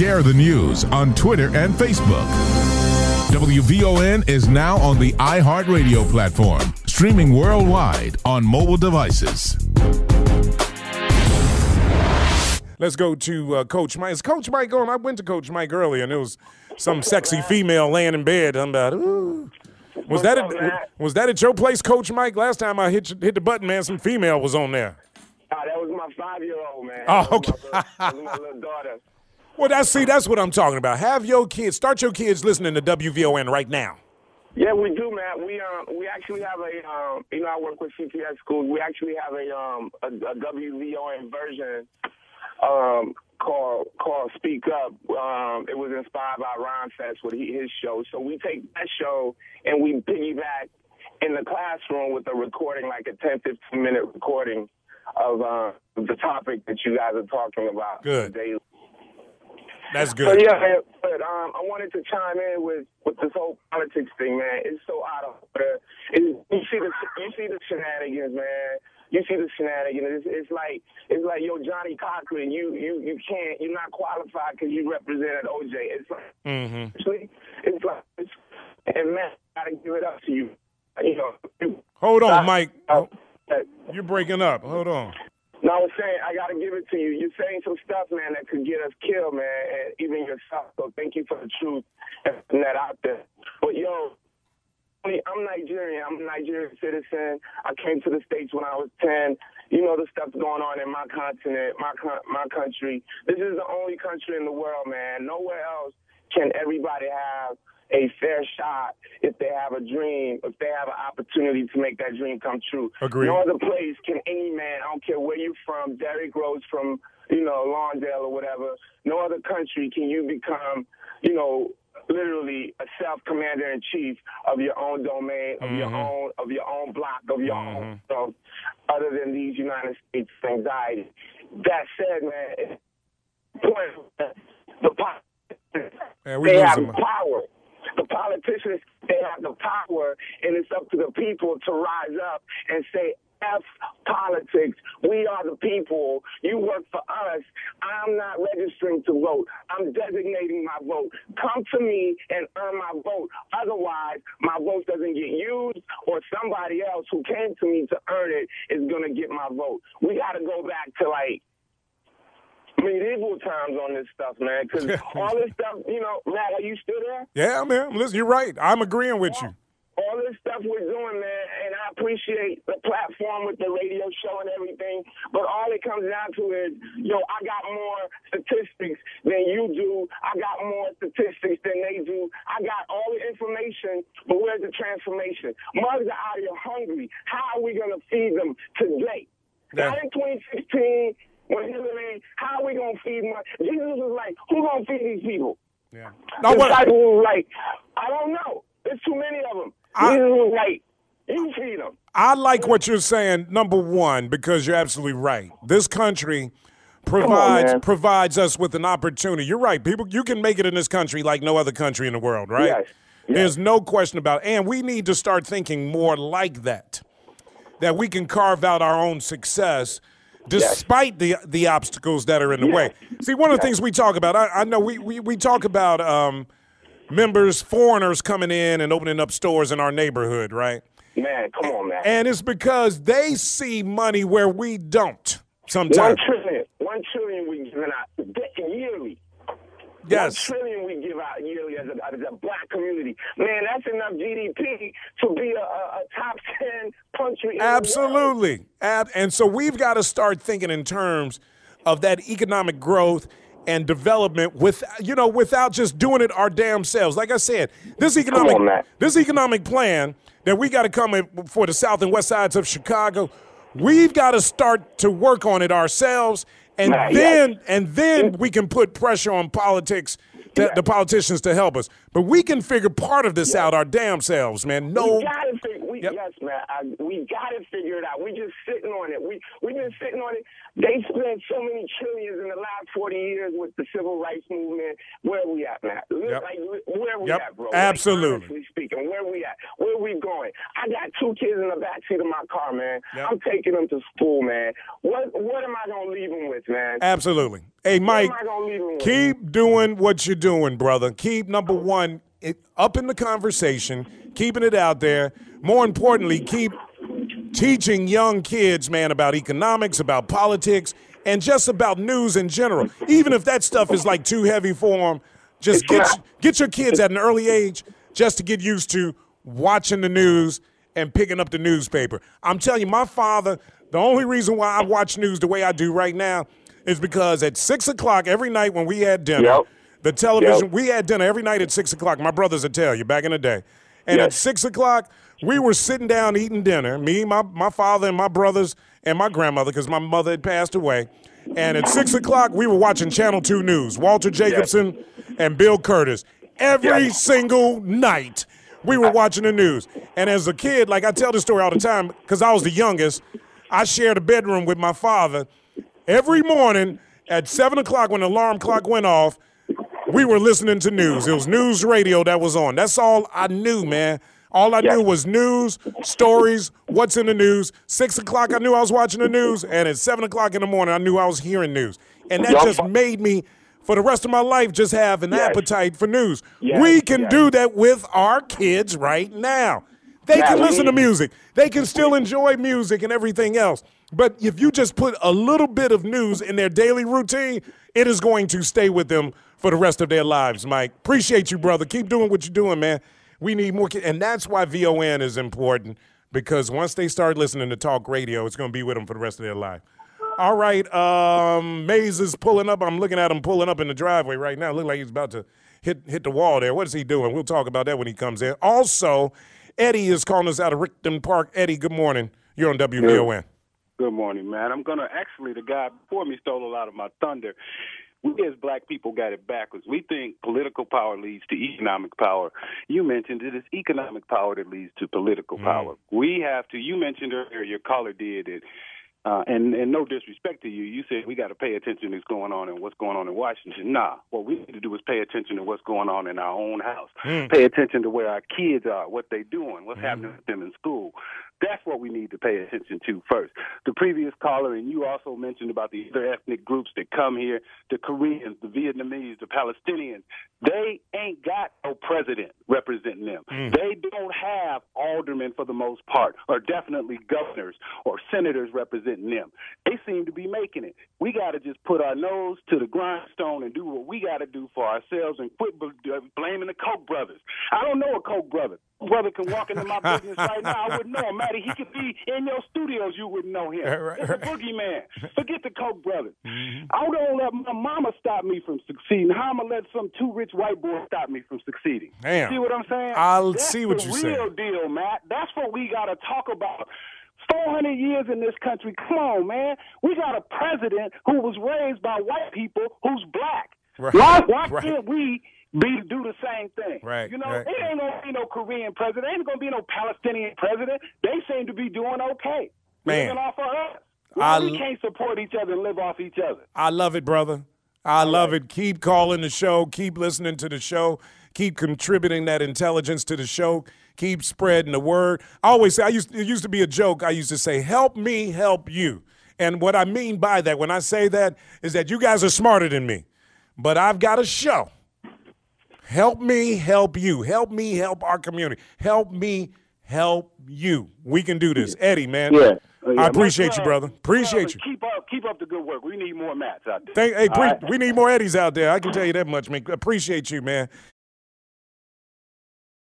Share the news on Twitter and Facebook. WVON is now on the iHeartRadio platform, streaming worldwide on mobile devices. Let's go to Coach Mike. Is Coach Mike on? I went to Coach Mike earlier, and there was some sexy female laying in bed. I'm about, ooh. Was that at your place, Coach Mike? Last time I hit the button, man, some female was on there. That was my 5-year-old, man. Oh, okay. That was my little daughter. Well, that's what I'm talking about. Have your kids, start your kids listening to WVON right now. Yeah, we do, man. We actually have a I work with CPS schools. We actually have a WVON version called Speak Up. It was inspired by Ron Fest with his show. So we take that show and we piggyback in the classroom with a recording, like a 10, 15-minute recording of the topic that you guys are talking about. Good. Today. That's good. So yeah, but I wanted to chime in with this whole politics thing, man. It's so out of order. You see the shenanigans, man. You see the shenanigans. It's like yo, Johnny Cochran. You can't. You're not qualified because you represented OJ. It's like and man, I gotta give it up to you. You know. Hold on, Mike. You're breaking up. Hold on. No, I was saying, I got to give it to you. You're saying some stuff, man, that could get us killed, man, and even yourself. So thank you for the truth and putting that out there. But, yo, I'm Nigerian. I'm a Nigerian citizen. I came to the States when I was 10. You know the stuff going on in my continent, my country. This is the only country in the world, man. Nowhere else can everybody have a fair shot if they have a dream, if they have an opportunity to make that dream come true. Agreed. No other place can any man, I don't care where you're from, Derrick Rose from, Lawndale or whatever, no other country can you become, literally a self-commander-in-chief of your own domain, of your own block, of your own stuff, other than these United States anxiety. That said, man, they have power. The politicians, they have the power, and it's up to the people to rise up and say, F politics. We are the people. You work for us. I'm not registering to vote. I'm designating my vote. Come to me and earn my vote. Otherwise, my vote doesn't get used, or somebody else who came to me to earn it is going to get my vote. We got to go back to, medieval times on this stuff, man, because all this stuff, Matt, are you still there? Yeah, man. Listen, you're right. I'm agreeing with you. All this stuff we're doing, man, and I appreciate the platform with the radio show and everything, but all it comes down to is, I got more statistics than you do. I got more statistics than they do. I got all the information, but where's the transformation? Mugs are out here hungry. How are we going to feed them today? Yeah. Not in 2016. How are we going to feed them? Jesus was like, who going to feed these people? Yeah. The disciples was like, I don't know. There's too many of them. Jesus was like, you feed them. I like what you're saying, number one, because you're absolutely right. This country provides us with an opportunity. You're right, people. You can make it in this country like no other country in the world, right? Yes. There's no question about it. And we need to start thinking more like that we can carve out our own success despite the obstacles that are in the way. See, one of the things we talk about, I know we talk about foreigners coming in and opening up stores in our neighborhood, right? Man, come on, man. And it's because they see money where we don't sometimes. $1 trillion we give out yearly. Yes. $1 trillion we give out yearly as a black community. Man, that's enough GDP to be a top 10 country in Absolutely. the world. And so we've got to start thinking in terms of that economic growth and development without just doing it our damn selves. Like I said, this economic plan that we got to come in for the south and west sides of Chicago, we've got to start to work on it ourselves. And then we can put pressure on politics, the politicians to help us. But we can figure part of this out our damn selves, man. We Yep. Yes, man. We got to figure it out. We just sitting on it. We've been sitting on it. They spent so many trillions in the last 40 years with the civil rights movement. Where are we at, Matt? Yep. Like, where are we Yep. at, bro? Absolutely. Like, honestly speaking, where are we at? Where are we going? I got 2 kids in the backseat of my car, man. Yep. I'm taking them to school, man. What am I going to leave them with, man? Absolutely. Hey, Mike, keep doing what you're doing, brother. Keep, number one, up in the conversation, keeping it out there. More importantly, keep teaching young kids, man, about economics, about politics, and just about news in general. Even if that stuff is like too heavy for them, just get your kids at an early age just to get used to watching the news and picking up the newspaper. I'm telling you, my father, the only reason why I watch news the way I do right now is because at 6 o'clock every night when we had dinner, the television, we had dinner every night at 6 o'clock. My brothers would tell you back in the day. And at 6 o'clock, we were sitting down eating dinner, me, my father, and my brothers, and my grandmother, because my mother had passed away. And at 6 o'clock, we were watching Channel 2 News, Walter Jacobson and Bill Curtis. Every single night, we were watching the news. And as a kid, like I tell this story all the time, because I was the youngest, I shared a bedroom with my father. Every morning at 7 o'clock when the alarm clock went off, we were listening to news. It was news radio that was on. That's all I knew, man. All I knew was news, stories, what's in the news. 6 o'clock, I knew I was watching the news. And at 7 o'clock in the morning, I knew I was hearing news. And that just made me, for the rest of my life, just have an appetite for news. We can do that with our kids right now. They can listen to music. They can still enjoy music and everything else. But if you just put a little bit of news in their daily routine, it is going to stay with them for the rest of their lives, Mike. Appreciate you, brother. Keep doing what you're doing, man. We need more kids. And that's why VON is important, because once they start listening to talk radio, it's going to be with them for the rest of their life. All right, Mays is pulling up. I'm looking at him pulling up in the driveway right now. Look like he's about to hit the wall there. What is he doing? We'll talk about that when he comes in. Also, Eddie is calling us out of Rickton Park. Eddie, good morning. You're on WVON. Good morning, man. The guy before me stole a lot of my thunder. We as black people got it backwards. We think political power leads to economic power. You mentioned it is economic power that leads to political power. We have to, you mentioned earlier, your caller did it, and no disrespect to you, you said we got to pay attention to what's going on and what's going on in Washington. Nah, what we need to do is pay attention to what's going on in our own house. Pay attention to where our kids are, what they're doing, what's happening with them in school. That's what we need to pay attention to first. The previous caller, and you also mentioned about the other ethnic groups that come here, the Koreans, the Vietnamese, the Palestinians, they ain't got no president representing them. They don't have aldermen for the most part, or definitely governors or senators representing them. They seem to be making it. We got to just put our nose to the grindstone and do what we got to do for ourselves and quit blaming the Koch brothers. I don't know a Koch brother. Brother can walk into my business right now. I wouldn't know him. Matty, he could be in your studios. You wouldn't know him. It's a boogeyman. Forget the Koch brothers. I'm going to let my mama stop me from succeeding. How am I going to let some 2 rich white boys stop me from succeeding? Damn. See what I'm saying? I'll see what you're saying. That's the real deal, Matt. That's what we got to talk about. 400 years in this country. Come on, man. We got a president who was raised by white people who's black. Why can't we do the same thing? Right. You know, it ain't going to be no Korean president. It ain't going to be no Palestinian president. They seem to be doing okay. Living off of us. We can't support each other and live off each other. I love it, brother. I love it. Keep calling the show. Keep listening to the show. Keep contributing that intelligence to the show. Keep spreading the word. I always say, it used to be a joke. I used to say, help me help you. And what I mean by that, when I say that, is that you guys are smarter than me. But I've got a show. Help me help you. Help me help our community. Help me help you. We can do this. Eddie, man. I appreciate you, brother. Appreciate you. Keep up the good work. We need more Matts out there. We need more Eddies out there. I can tell you that much, man. Appreciate you, man.